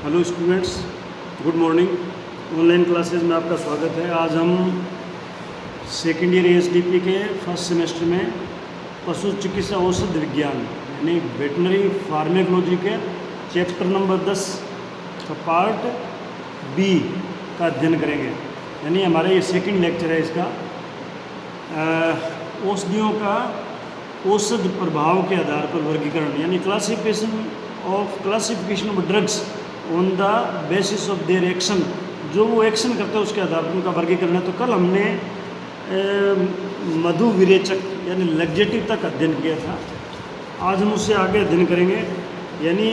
Hello students, good morning. Online classes में आपका स्वागत है। आज हम सेकेंड ईयर एएसडीपी के फर्स्ट सेमेस्टर में पशु चिकित्सा औषध विज्ञान यानी वेटनरी फार्मेकोलॉजी के चैप्टर नंबर 10 का पार्ट बी का अध्ययन करेंगे। यानी हमारा ये सेकंड लेक्चर है इसका। औषधियों का औषध प्रभाव के आधार पर वर्गीकरण यानी classification of drugs on the basis of their action. जो वो एक्शन करते हैं उसके आधार पर उनका वर्गीकरण है। तो कल हमने मधु विरेचक यानी लग्जेटिव तक अध्ययन किया था। आज हम उससे आगे अध्ययन करेंगे यानी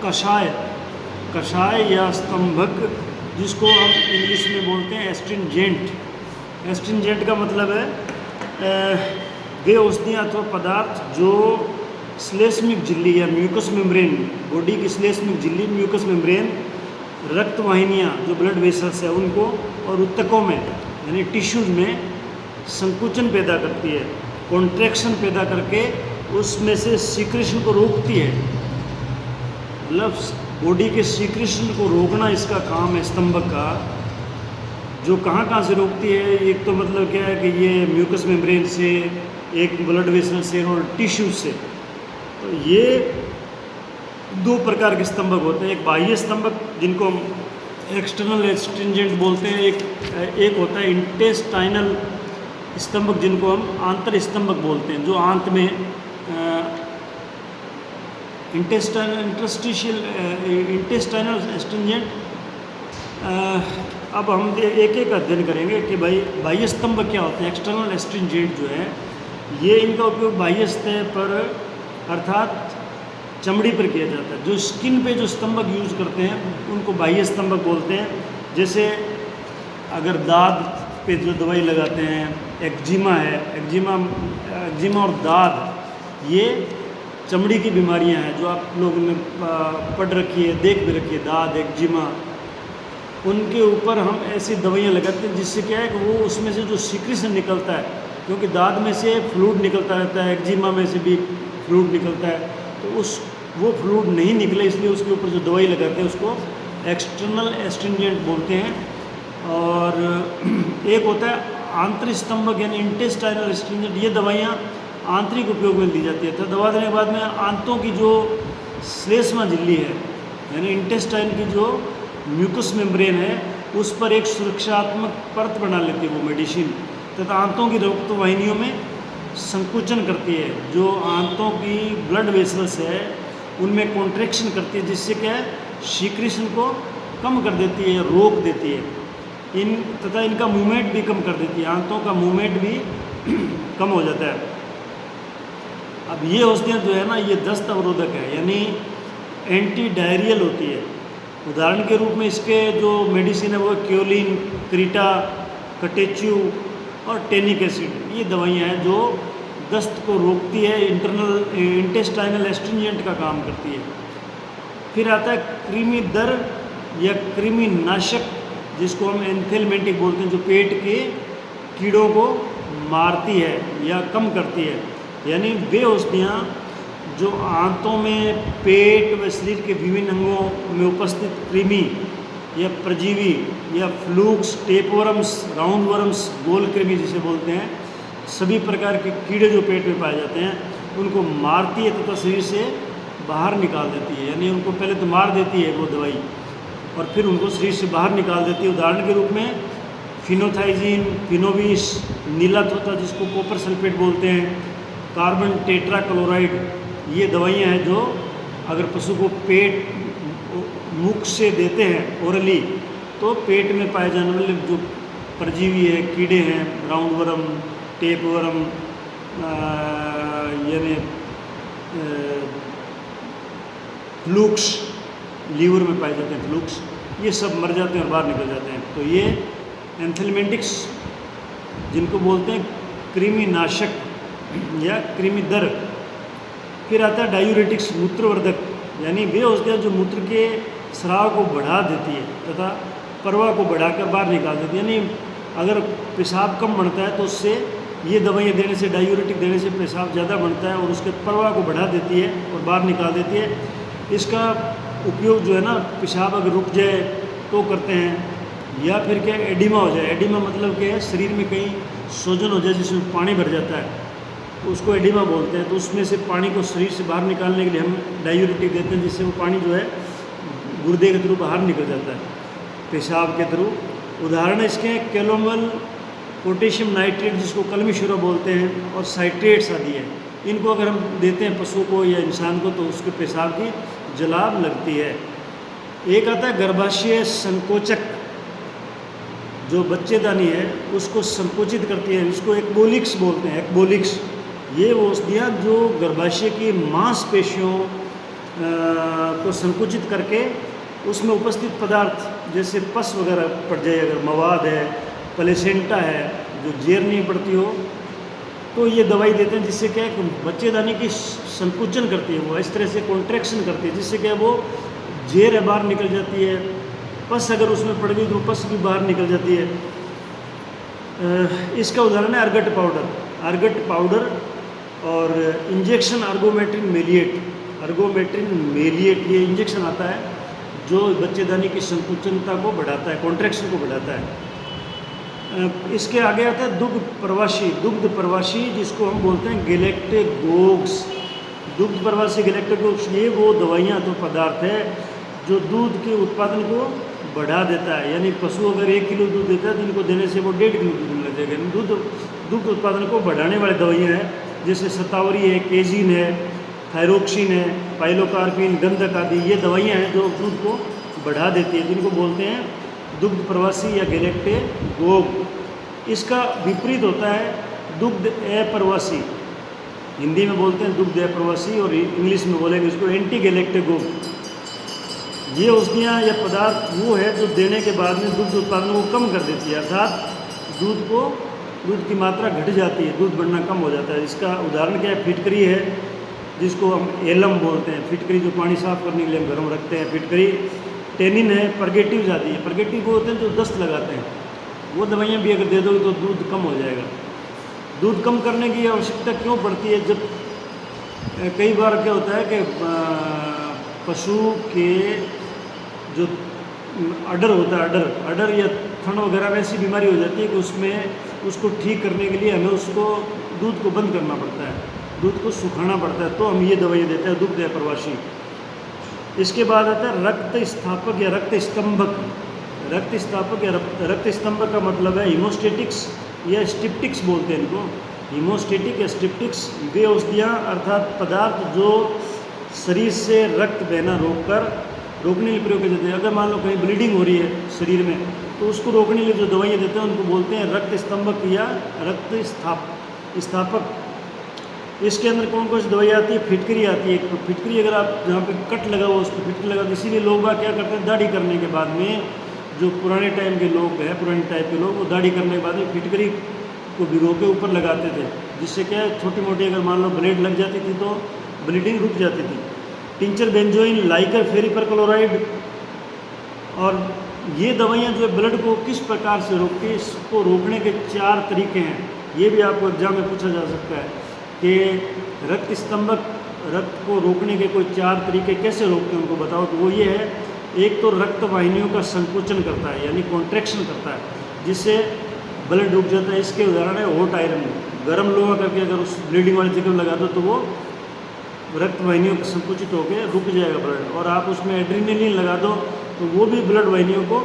कषाय या स्तंभक, जिसको हम इंग्लिश में बोलते हैं एस्ट्रिंजेंट। एस्ट्रिंजेंट का मतलब है वे औषधियाँ अथवा पदार्थ जो श्लेष्मिक झिल्ली या म्यूकस मेम्ब्रेन, बॉडी की श्लेष्मिक झिल्ली, म्यूकस मेम्ब्रेन, रक्त वाहिनियाँ जो ब्लड वेसल्स है उनको और ऊतकों में यानी टिश्यूज़ में संकुचन पैदा करती है, कॉन्ट्रैक्शन पैदा करके उसमें से सीक्रेशन को रोकती है। मतलब बॉडी के सीक्रेशन को रोकना इसका काम है स्तंभक का। जो कहाँ से रोकती है, एक तो मतलब क्या है कि ये म्यूकस मेम्ब्रेन से, एक ब्लड वेसल से और टिश्यू से। तो ये दो प्रकार के स्तंभक होते हैं। एक बाह्य स्तंभक जिनको हम एक्सटर्नल एस्ट्रिंजेंट बोलते हैं, एक होता है इंटेस्टाइनल स्तंभक जिनको हम आंतर स्तंभक बोलते हैं, जो आंत में इंटेस्टाइनल एस्ट्रिंजेंट। अब हम एक एक अध्ययन करेंगे कि भाई बाह्य स्तंभक क्या होते हैं। एक्सटर्नल एस्ट्रिंजेंट जो है ये इनका उपयोग बाह्य सतह पर अर्थात चमड़ी पर किया जाता है। जो स्किन पे जो स्तंभक यूज़ करते हैं उनको बाह्य स्तंभक बोलते हैं। जैसे अगर दाद पे जो दवाई लगाते हैं, एक्जिमा है, एक्जिमा और दाद ये चमड़ी की बीमारियां हैं जो आप लोगों ने पढ़ रखी है, देख भी रखी है। दाद, एक्जिमा, उनके ऊपर हम ऐसी दवाइयाँ लगाते हैं जिससे क्या है कि वो उसमें से जो सीक्रेशन निकलता है, क्योंकि दाद में से फ्लूइड निकलता रहता है, एक्जिमा में से भी फ्लूइड निकलता है, तो वो फ्लूइड नहीं निकले इसलिए उसके ऊपर जो दवाई लगाते हैं उसको एक्सटर्नल एस्ट्रिंजेंट बोलते हैं। और एक होता है आंतरिक स्तंभक यानी इंटेस्टाइनल एस्ट्रिंजेंट। ये दवाइयाँ आंतरिक उपयोग में ली जाती है। तो दवा देने के बाद में आंतों की जो श्लेष्मा झिल्ली है यानी इंटेस्टाइन की जो म्यूकस मेम्ब्रेन है उस पर एक सुरक्षात्मक परत बना लेती है वो मेडिसिन, तथा आंतों की रक्त वाहिनियों में संकुचन करती है। जो आंतों की ब्लड वेसल्स है उनमें कॉन्ट्रैक्शन करती है, जिससे क्या है सीक्रेशन को कम कर देती है, रोक देती है तथा इनका मूवमेंट भी कम कर देती है। आंतों का मूवमेंट भी कम हो जाता है। अब ये औषधियाँ जो है ना ये दस्त अवरोधक है यानी एंटी डायरियल होती है। उदाहरण के रूप में इसके जो मेडिसिन है वो क्योलिन, क्रीटा, कटेच्यू और टेनिक एसिड, ये दवाइयाँ हैं जो दस्त को रोकती है, इंटेस्टाइनल एस्ट्रिंजेंट का काम करती है। फिर आता है कृमि दर या कृमि नाशक, जिसको हम एंथेलमेंटिक बोलते हैं, जो पेट के कीड़ों को मारती है या कम करती है। यानी वे औषधियाँ जो आंतों में, पेट व शरीर के विभिन्न अंगों में उपस्थित कृमि या परजीवी या फ्लूक्स, टेपवर्म्स, राउंड वर्म्स, गोल कृमि जिसे बोलते हैं, सभी प्रकार के कीड़े जो पेट में पाए जाते हैं उनको मारती है तथा शरीर से बाहर निकाल देती है। यानी उनको पहले तो मार देती है वो दवाई और फिर उनको शरीर से बाहर निकाल देती है। उदाहरण के रूप में फिनोथाइजीन, फिनोविस, नीलाथोथा जिसको कॉपर सल्फेट बोलते हैं, कार्बन टेट्राक्लोराइड, ये दवाइयाँ हैं जो अगर पशु को पेट मुख से देते हैं ओरली तो पेट में पाए जाने वाले जो परजीवी है, कीड़े हैं, राउंड वर्म, टेप वर्म, यानी फ्लूक्स, लीवर में पाए जाते हैं फ्लूक्स, ये सब मर जाते हैं और बाहर निकल जाते हैं। तो ये एंथेलमेंटिक्स जिनको बोलते हैं कृमिनाशक या कृमिदर। फिर आता है डायूरेटिक्स, मूत्रवर्धक, यानी वे औषधियाँ जो मूत्र के स्राव को बढ़ा देती है तथा प्रवाह को बढ़ाकर बाहर निकाल देती है। यानी अगर पेशाब कम बनता है तो उससे ये दवाइयाँ देने से, डायूरेटिक देने से पेशाब ज़्यादा बनता है और उसके प्रवाह को बढ़ा देती है और बाहर निकाल देती है। इसका उपयोग जो है ना, पेशाब अगर रुक जाए तो करते हैं, या फिर क्या एडिमा हो जाए। एडिमा मतलब क्या है, शरीर में कहीं सूजन हो जाए जिसमें पानी भर जाता है, तो उसको एडिमा बोलते हैं। तो उसमें से पानी को शरीर से बाहर निकालने के लिए हम डायूरेटिक देते हैं, जिससे वो पानी जो है गुर्दे के थ्रू बाहर निकल जाता है पेशाब के थ्रू। उदाहरण इसके हैं कैलोमल, पोटेशियम नाइट्रेट जिसको कलमी शुरा बोलते हैं, और साइट्रेट्स आदि है। इनको अगर हम देते हैं पशु को या इंसान को तो उसके पेशाब की जलाब लगती है। एक आता है गर्भाशय संकोचक, जो बच्चेदानी है उसको संकोचित करती है, इसको एक्बोलिक्स बोलते हैं। एक्बोलिक्स ये वो औषधियाँ जो गर्भाशय की मांसपेशियों को संकुचित करके उसमें उपस्थित पदार्थ जैसे पस वगैरह पड़ जाए, अगर मवाद है, प्लेसेंटा है, जो जेर नहीं पड़ती हो, तो ये दवाई देते हैं, जिससे क्या है कि बच्चेदानी की संकुचन करती है, वो इस तरह से कॉन्ट्रैक्शन करती है, जिससे क्या है वो जेर बाहर निकल जाती है। पस अगर उसमें पड़ गई तो पस भी बाहर निकल जाती है। इसका उदाहरण है अर्गट पाउडर। अर्गट पाउडर और इंजेक्शन अर्गोमेट्रिन मेलिएट। अर्गोमेट्रिन मेलिएट ये इंजेक्शन आता है जो बच्चेदानी की संकुचनता को बढ़ाता है, कॉन्ट्रैक्शन को बढ़ाता है। इसके आगे आता है दुग्ध प्रवासी। दुग्ध प्रवासी जिसको हम बोलते हैं गैलेक्टेगोग्स। दुग्ध प्रवासी गैलेक्टेगोग्स ये वो दवाइयाँ तो पदार्थ है जो दूध के उत्पादन को बढ़ा देता है। यानी पशु अगर 1 किलो दूध देता है तो इनको देने से वो 1.5 किलो दूध मिल जाएगा। दुग्ध उत्पादन को बढ़ाने वाली दवाइयाँ हैं, जैसे शतावरी है, केजिन है, थायरोक्सिन है, पाइलोकार्पिन, गंधक आदि। ये दवाइयाँ हैं जो दूध को बढ़ा देती है, जिनको बोलते हैं दुग्ध प्रवासी या गैलेक्टेगोग। इसका विपरीत होता है दुग्ध अप्रवासी। हिंदी में बोलते हैं दुग्ध अप्रवासी और इंग्लिश में बोलेंगे इसको एंटी गैलेक्टेगोग। ये औषधियाँ या पदार्थ वो है जो देने के बाद में दुग्ध उत्पादन को कम कर देती है, अर्थात दूध की मात्रा घट जाती है, दूध बढ़ना कम हो जाता है। इसका उदाहरण क्या है, फिटकरी है जिसको हम एलम बोलते हैं। फिटकरी जो पानी साफ करने के लिए हम घर में रखते हैं, फिटकरी। टेनिन है, परगेटिव आती है। परगेटिव वो होते हैं जो दस्त लगाते हैं, वो दवाइयाँ भी अगर दे दोगे तो दूध कम हो जाएगा। दूध कम करने की आवश्यकता क्यों पड़ती है, जब कई बार क्या होता है कि पशु के जो अडर होता है, अडर या थन वगैरह में ऐसी बीमारी हो जाती है कि उसमें उसको ठीक करने के लिए हमें उसको दूध को बंद करना पड़ता है, दूध को सुखाना पड़ता है, तो हम ये दवाइयाँ देते हैं दुग्ध अप्रवासी। इसके बाद आता है रक्त स्थापक या रक्त स्तंभक। रक्त स्थापक या रक्त स्तंभक का मतलब है हीमोस्टेटिक्स या स्टिप्टिक्स बोलते हैं इनको। हीमोस्टेटिक या स्टिप्टिक्स वे औषधियाँ अर्थात पदार्थ जो शरीर से रक्त बहना रोकने के लिए प्रयोग किए जाते हैं। अगर मान लो कहीं ब्लीडिंग हो रही है शरीर में तो उसको रोकने के लिए जो दवाइयाँ देते हैं उनको बोलते हैं रक्त स्तंभक या रक्त स्थापक। इसके अंदर कौन कौन सी दवाई आती है, फिटकरी आती है। तो फिटकरी अगर आप जहाँ पे कट लगा हुआ उस पर फिटकरी लगा, इसीलिए लोग बाग क्या करते हैं, दाढ़ी करने के बाद में, जो पुराने टाइम के लोग हैं, पुराने टाइप के लोग, वो दाढ़ी करने के बाद में फिटकरी को भिगो के ऊपर लगाते थे, जिससे क्या है छोटी मोटी अगर मान लो ब्लेड लग जाती थी तो ब्लीडिंग रुक जाती थी। Tincture benzoin, liquor ferriperchloride. और ये दवाइयाँ जो है ब्लड को किस प्रकार से रोकती है, इसको रोकने के 4 तरीके हैं। ये भी आपको एग्जाम में पूछा जा सकता है कि रक्त स्तंभक, रक्त को रोकने के कोई 4 तरीके कैसे रोकते हैं उनको बताओ। तो वो ये है, एक तो रक्त वाहिनियों का संकुचन करता है यानी कॉन्ट्रैक्शन करता है, जिससे ब्लड रुक जाता है। इसके उदाहरण है हॉट आयरन। गर्म लोहा करके अगर उस ब्लीडिंग वाली जगह लगा दो तो वो रक्त वाहिनियों का संकुचित होकर रुक जाएगा ब्लड। और आप उसमें एड्रेनलिन लगा दो तो वो भी ब्लड वाहिनियों को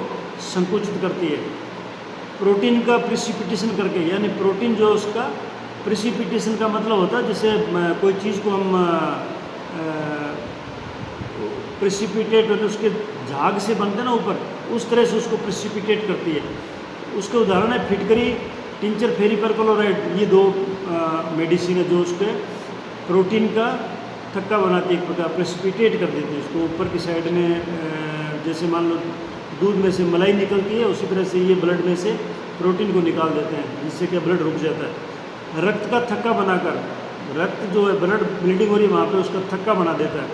संकुचित करती है। प्रोटीन का प्रिसिपिटेशन करके, यानी प्रोटीन जो उसका प्रिसिपिटेशन का मतलब होता है जैसे कोई चीज़ को हम प्रिसिपिटेट होते उसके झाग से बनते हैं ना ऊपर, उस तरह से उसको प्रिसिपिटेट करती है। उसके उदाहरण है फिटकरी, टिंचर फेरिपरक्लोराइड। ये 2 मेडिसिन है जो उसके प्रोटीन का थक्का बनाती है, एक प्रकार प्रेसिपिटेट कर देती है उसको ऊपर की साइड में। जैसे मान लो दूध में से मलाई निकलती है, उसी तरह से ये ब्लड में से प्रोटीन को निकाल देते हैं, जिससे कि ब्लड रुक जाता है। रक्त का थक्का बनाकर, रक्त जो है ब्लड ब्लीडिंग हो रही है वहाँ पे उसका थक्का बना देता है।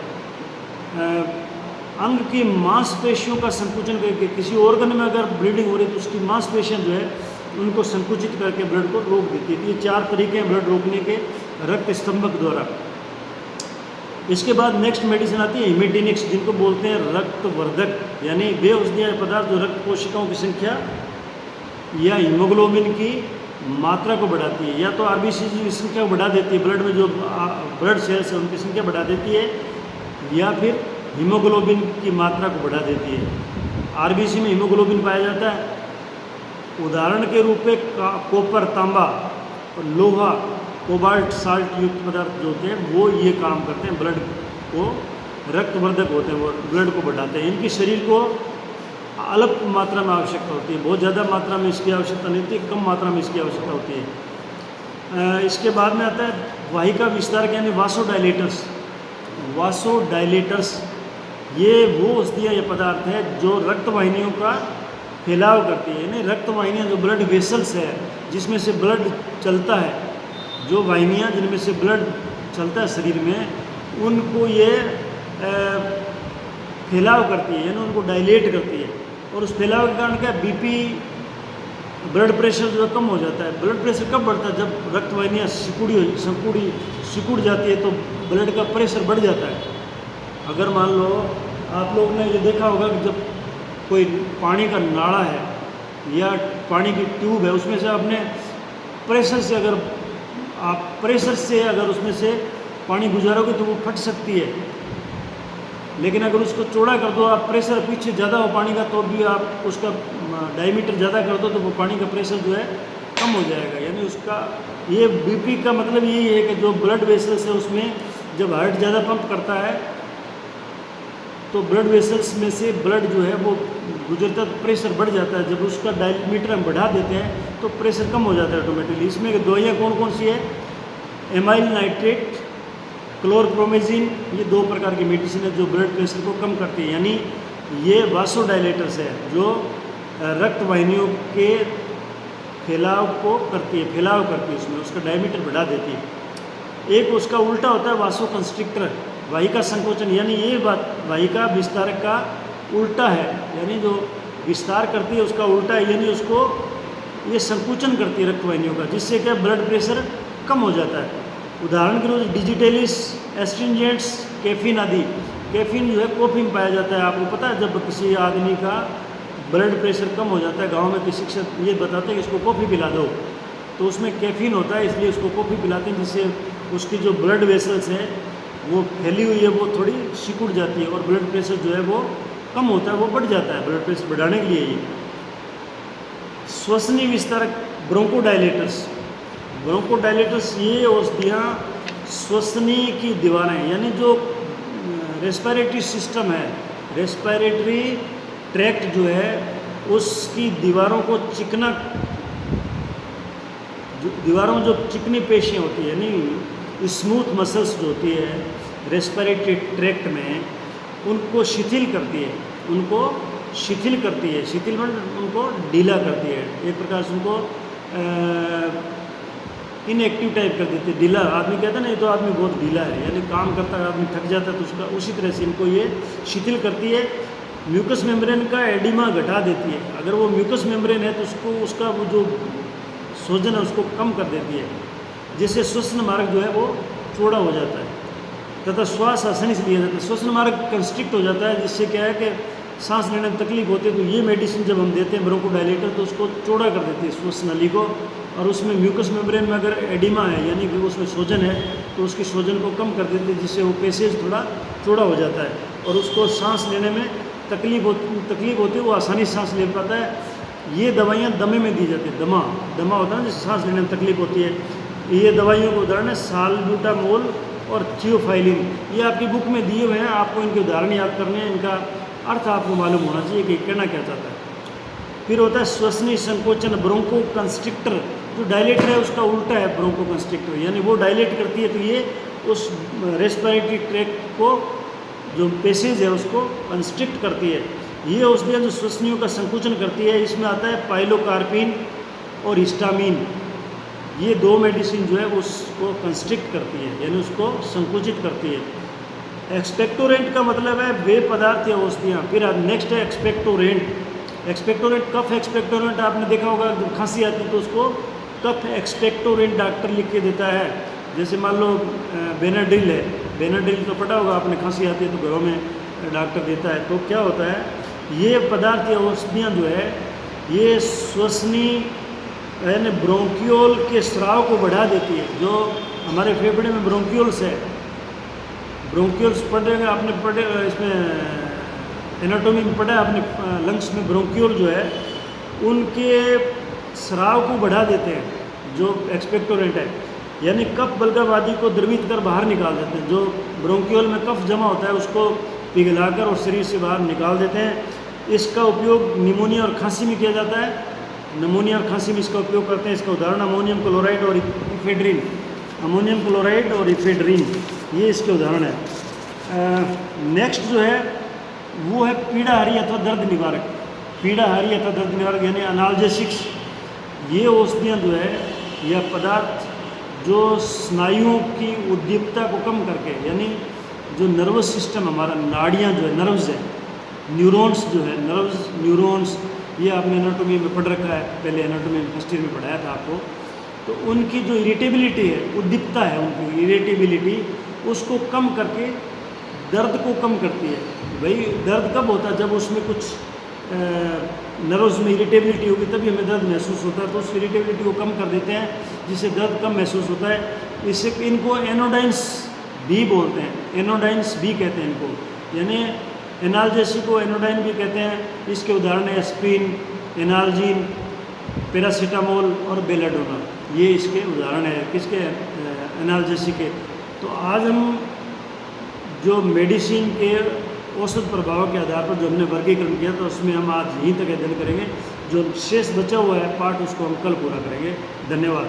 अंग की मांसपेशियों का संकुचन करके, किसी ऑर्गन में अगर ब्लीडिंग हो रही है तो उसकी मांसपेशियाँ जो है उनको संकुचित करके ब्लड को रोक देती है। ये 4 तरीके हैं ब्लड रोकने के रक्त स्तंभक द्वारा। इसके बाद नेक्स्ट मेडिसिन आती है हिमेटिनिक्स, जिनको बोलते हैं रक्तवर्धक, यानी वे औषधीय पदार्थ जो रक्त कोशिकाओं की संख्या या हीमोग्लोबिन की मात्रा को बढ़ाती है, या तो आरबीसी की संख्या को बढ़ा देती है, ब्लड में जो ब्लड सेल्स है उनकी संख्या बढ़ा देती है, या फिर हीमोग्लोबिन की मात्रा को बढ़ा देती है। आरबीसी में हीमोग्लोबिन पाया जाता है। उदाहरण के रूप में कॉपर, तांबा और लोहा, कोबाल्ट, साल्ट युक्त पदार्थ जो होते हैं वो ये काम करते हैं, ब्लड को रक्तवर्धक होते हैं, वो ब्लड को बढ़ाते हैं। इनकी शरीर को अल्प मात्रा में आवश्यकता होती है, बहुत ज़्यादा मात्रा में इसकी आवश्यकता नहीं होती, कम मात्रा में इसकी आवश्यकता होती है। इसके बाद में आता है वाहिका विस्तारक यानी वासोडायलेटर्स। वासोडायलेटर्स ये वो औषधीय ये पदार्थ है जो रक्त वाहिनियों का फैलाव करती है, यानी रक्त वाहिनियाँ जो ब्लड वेसल्स है जिसमें से ब्लड चलता है, जो वाहिनियाँ जिनमें से ब्लड चलता है शरीर में, उनको ये फैलाव करती है, यानी उनको डायलेट करती है। और उस फैलाव के कारण क्या बीपी, ब्लड प्रेशर जो कम हो जाता है। ब्लड प्रेशर कब बढ़ता है? जब रक्त वाहिनियाँ सिकुड़ जाती है तो ब्लड का प्रेशर बढ़ जाता है। अगर मान लो आप लोग ने ये देखा होगा कि जब कोई पानी का नाला है या पानी की ट्यूब है, उसमें से आपने प्रेशर से अगर उसमें से पानी गुजारोगे तो वो फट सकती है, लेकिन अगर उसको चौड़ा कर दो आप, प्रेशर पीछे ज़्यादा हो पानी का, तो भी आप उसका डायमीटर ज़्यादा कर दो तो वो पानी का प्रेशर जो है कम हो जाएगा। यानी उसका ये बीपी का मतलब यही है कि जो ब्लड वेसल्स है उसमें जब हार्ट ज़्यादा पंप करता है तो ब्लड वेसल्स में से ब्लड जो है वो गुजरता तो प्रेशर बढ़ जाता है। जब उसका डायमीटर हम बढ़ा देते हैं तो प्रेशर कम हो जाता है ऑटोमेटिकली। इसमें दवाइयाँ कौन कौन सी है? एमाइल नाइट्रेट, क्लोरप्रोमेजिन, ये 2 प्रकार की मेडिसिन है जो ब्लड प्रेशर को कम करती है। यानी ये वासोडायलेटर्स है जो रक्त वाहिनियों के फैलाव करती है, उसमें उसका डायमीटर बढ़ा देती है। एक उसका उल्टा होता है वासोकंस्ट्रिक्टर, वाहिका संकोचन, यानी ये बात वाहिका विस्तारक का उल्टा है, यानी जो विस्तार करती है उसका उल्टा है, यानी उसको ये संकुचन करती है रक्त वाहिनियों का, जिससे क्या ब्लड प्रेशर कम हो जाता है। उदाहरण के लिए डिजिटेलिस, एस्ट्रिंजेंट्स, कैफीन आदि। कैफीन जो है कॉफी में पाया जाता है। आपको पता है जब किसी आदमी का ब्लड प्रेशर कम हो जाता है, गांव में किसी शिक्षक ये बताते हैं कि इसको कॉफ़ी पिला दो, तो उसमें कैफीन होता है, इसलिए उसको कॉफ़ी पिलाते हैं, जिससे उसकी जो ब्लड वेसल्स है वो फैली हुई है वो थोड़ी सिकुड़ जाती है और ब्लड प्रेशर जो है वो कम होता है, वो बढ़ जाता है। ब्लड प्रेशर बढ़ाने के लिए ये श्वसनी विस्तारक ब्रोंकोडायलेटर्स ये औषधियाँ श्वसनी की दीवारें, यानी जो रेस्पिरेटरी सिस्टम है, रेस्पिरेटरी ट्रैक्ट जो है उसकी दीवारों में जो चिकनी पेशियाँ होती है, यानी स्मूथ मसल्स जो होती है रेस्पिरेटरी ट्रैक्ट में, उनको शिथिल करती है, शिथिल मतलब उनको ढीला करती है, एक प्रकार से उनको इनएक्टिव टाइप कर देती है। ढीला आदमी कहता है ना, ये तो आदमी बहुत ढीला है, यानी काम करता है आदमी थक जाता है, तो उसका उसी तरह से इनको ये शिथिल करती है। म्यूकस मेम्ब्रेन का एडिमा घटा देती है। अगर वो म्यूकस मेम्ब्रेन है तो उसका वो जो सूजन है उसको कम कर देती है, जिससे श्वसन मार्ग जो है वो चौड़ा हो जाता है तथा श्वास आसानी से लिया जाता है। श्वसन मार्ग कंस्ट्रिक्ट हो जाता है, जिससे क्या है कि सांस लेने में तकलीफ होती है। तो ये मेडिसिन जब हम देते हैं ब्रोंकोडायलेटर तो उसको चौड़ा कर देती है श्वास नली को, और उसमें म्यूकस मेम्ब्रेन में अगर एडिमा है यानी कि उसमें सूजन है तो उसकी सूजन को कम कर देती है, जिससे वो पैसेज थोड़ा चौड़ा हो जाता है और उसको सांस लेने में तकलीफ होती है, वो आसानी से सांस ले पाता है। ये दवाइयाँ दमे में दी जाती है। दमा होता है ना, जिससे सांस लेने में तकलीफ होती है। ये दवाइयों के उदाहरण है साल्ब्यूटामोल और थियोफाइलिन। ये आपकी बुक में दिए हुए हैं, आपको इनके उदाहरण याद करने हैं, इनका अर्थ आपको मालूम होना चाहिए कि कहना क्या चाहता है। फिर होता है श्वसनी संकोचन, ब्रोंको कंस्ट्रिक्टर। जो डायलेटर है उसका उल्टा है ब्रोंको कंस्ट्रिक्टर, यानी वो डायलेट करती है तो ये उस रेस्पिरेटरी ट्रैक्ट को जो पैसेज है उसको कंस्ट्रिक्ट करती है। ये औषधियाँ जो श्वसनियों का संकुचन करती है, इसमें आता है पाइलोकार्पिन और हिस्टामिन। ये 2 मेडिसिन जो है उसको कंस्ट्रिक्ट करती है, यानी उसको संकुचित करती है। एक्सपेक्टोरेंट का मतलब है वे पदार्थ या औषधियाँ। फिर नेक्स्ट है एक्सपेक्टोरेंट कफ एक्सपेक्टोरेंट। आपने देखा होगा जब खांसी आती है तो उसको कफ एक्सपेक्टोरेंट डॉक्टर लिख के देता है। जैसे मान लो बेनाड्रिल है बेनाड्रिल तो पता होगा आपने, खांसी आती है तो घरों में डॉक्टर देता है। तो क्या होता है, ये पदार्थ या औषधियाँ जो है ये श्वसनी यानी ब्रोंकियोल के स्राव को बढ़ा देती है। जो हमारे फेफड़े में ब्रोंकियोल्स है, ब्रोंकियोल्स पढ़ेगा आपने, पढ़े इसमें एनाटॉमी में पढ़ा है आपने, लंग्स में ब्रोंकियोल जो है उनके स्राव को बढ़ा देते हैं, जो एक्सपेक्टोरेंट है, यानी कफ बलगम आदि को द्रवित कर बाहर निकाल देते हैं। जो ब्रोंकियोल में कफ जमा होता है उसको पिघलाकर और शरीर से बाहर निकाल देते हैं। इसका उपयोग निमोनिया और खांसी में किया जाता है, निमोनिया और खांसी में इसका उपयोग करते हैं। इसका उदाहरण अमोनियम क्लोराइड और इफेड्रिन, अमोनियम क्लोराइड और इफेड्रिन, ये इसके उदाहरण है। नेक्स्ट जो है वो है पीड़ाहारी अथवा दर्द निवारक। पीड़ाहारी अथवा दर्द निवारक यानी अनाल्जेसिक्स। ये औषधियाँ जो है या पदार्थ जो स्नायुओं की उद्दीपकता को कम करके, यानी जो नर्वस सिस्टम हमारा, नाड़ियाँ जो है, नर्व्स है, न्यूरॉन्स जो है, नर्व्स न्यूरॉन्स, ये आपने एनाटॉमी में पढ़ रखा है, पहले एनाटॉमी में फर्स्ट ईयर में पढ़ाया था आपको। तो उनकी जो इरिटेबिलिटी है, उद्दीपकता है उनकी इरिटेबिलिटी, उसको कम करके दर्द को कम करती है। भाई दर्द कब होता है, जब उसमें कुछ नर्व्स में इरिटेबिलिटी होगी तभी हमें दर्द महसूस होता है। तो उस इरिटेबिलिटी को कम कर देते हैं जिससे दर्द कम महसूस होता है। इससे इनको एनोडाइंस भी बोलते हैं, एनोडाइंस भी कहते हैं इनको, यानी एनाल्जेसिक को एनोडाइन भी कहते हैं। इसके उदाहरण है एस्प्रिन, एनाल्जीन, पैरासीटामोल और बेलाडोना, ये इसके उदाहरण है किसके, एनाल्जेसिक के। तो आज हम जो मेडिसिन के औसत प्रभाव के आधार पर जो हमने वर्गीकरण किया था उसमें हम आज यहीं तक अध्ययन करेंगे। जो शेष बचा हुआ है पार्ट उसको हम कल पूरा करेंगे। धन्यवाद।